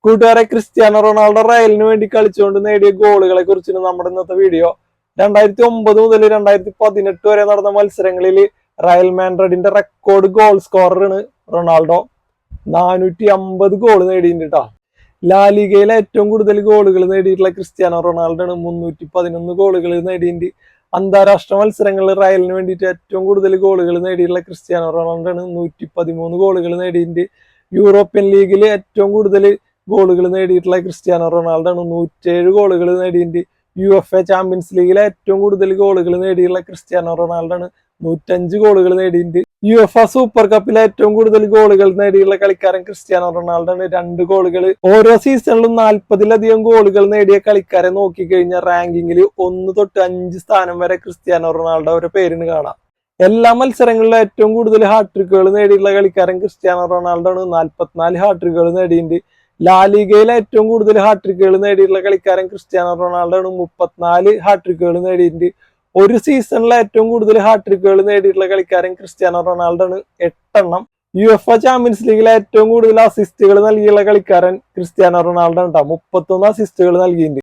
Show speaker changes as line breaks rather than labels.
കൂട്ടുകാരെ, Cristiano Ronaldo റയലിന് വേണ്ടി കളിച്ചുകൊണ്ട് നേടിയ ഗോളുകളെ കുറിച്ചാണ് നമ്മുടെ ഇന്നത്തെ വീഡിയോ. 2009 മുതൽ 2018 വരെ നടന്ന മത്സരങ്ങളിൽ റയൽ മാഡ്രിഡിന്റെ റെക്കോർഡ് ഗോൾ സ്കോററാണ് റൊണാൾഡോ. 450 ഗോൾ നേടിയിട്ടുണ്ട് കേട്ടോ. ലാലിഗയിലെ ഏറ്റവും കൂടുതൽ ഗോളുകൾ നേടിയിട്ടുള്ള ക്രിസ്ത്യാനോ റൊണാൾഡോ ആണ്. 311 ഗോളുകൾ നേടിയിട്ടുണ്ട്. അന്താരാഷ്ട്ര മത്സരങ്ങളിൽ റയലിന് വേണ്ടിയിട്ട് ഏറ്റവും കൂടുതൽ ഗോളുകൾ നേടിയിട്ടുള്ള ക്രിസ്ത്യാനോ റൊണാൾഡോ ആണ്. 113 ഗോളുകൾ നേടിയിട്ടുണ്ട്. യൂറോപ്യൻ ലീഗിൽ ഏറ്റവും കൂടുതൽ ഗോളുകൾ നേടിയിട്ടുള്ള ക്രിസ്ത്യാനോ റൊണാൾഡോ ആണ്. 107 ഗോളുകൾ നേടിയിട്ടുണ്ട്. UEFA ചാമ്പ്യൻസ് ലീഗിലെ ഏറ്റവും കൂടുതൽ ഗോളുകൾ നേടിയിട്ടുള്ള ക്രിസ്ത്യാനോ റൊണാൾഡോ ആണ്. 105 ഗോളുകൾ നേടിയിട്ടുണ്ട്. UEFA സൂപ്പർ കപ്പിലെ ഏറ്റവും കൂടുതൽ ഗോളുകൾ നേടിയുള്ള കളിക്കാരൻ ക്രിസ്ത്യാനോ റൊണാൾഡോ ആണ്. 2 ഗോളുകൾ. ഓരോ സീസണിലും 40-ലധികം ഗോളുകൾ നേടിയ കളിക്കാരെ നോക്കിക്കഴിഞ്ഞാൽ റാങ്കിങ്ങിൽ 1 തൊട്ട് 5 സ്ഥാനം വരെ ക്രിസ്ത്യാനോ റൊണാൾഡോ ഒരു പേരിന് കാണാം. എല്ലാ മത്സരങ്ങളിലും ഏറ്റവും കൂടുതൽ ഹാട്രിക്കുകൾ നേടിയിട്ടുള്ള കളിക്കാരൻ ക്രിസ്ത്യാനോ റൊണാൾഡോ ആണ്. 44 ഹാട്രിക്കുകൾ നേടിയിട്ടുണ്ട്. ലാലിഗയിലെ ഏറ്റവും കൂടുതൽ ഹാട്രിക്കുകൾ നേടിയിട്ടുള്ള കളിക്കാരൻ ക്രിസ്ത്യാനോ റൊണാൾഡോ ആണ്. 34 ഹാട്രിക്കുകൾ നേടിയിട്ടുണ്ട്. ഒരു സീസണിലെ ഏറ്റവും കൂടുതൽ ഹാട്രിക്കുകൾ നേടിയിട്ടുള്ള കളിക്കാരൻ ക്രിസ്ത്യാനോ റൊണാൾഡോ ആണ്. 8 എണ്ണം. UEFA ചാമ്പ്യൻസ് ലീഗിലെ ഏറ്റവും കൂടുതൽ അസിസ്റ്റുകൾ നൽകിയുള്ള കളിക്കാരൻ ക്രിസ്ത്യാനോ റൊണാൾഡോ ആണ്. 31 അസിസ്റ്റുകൾ നൽകിയിട്ടുണ്ട്.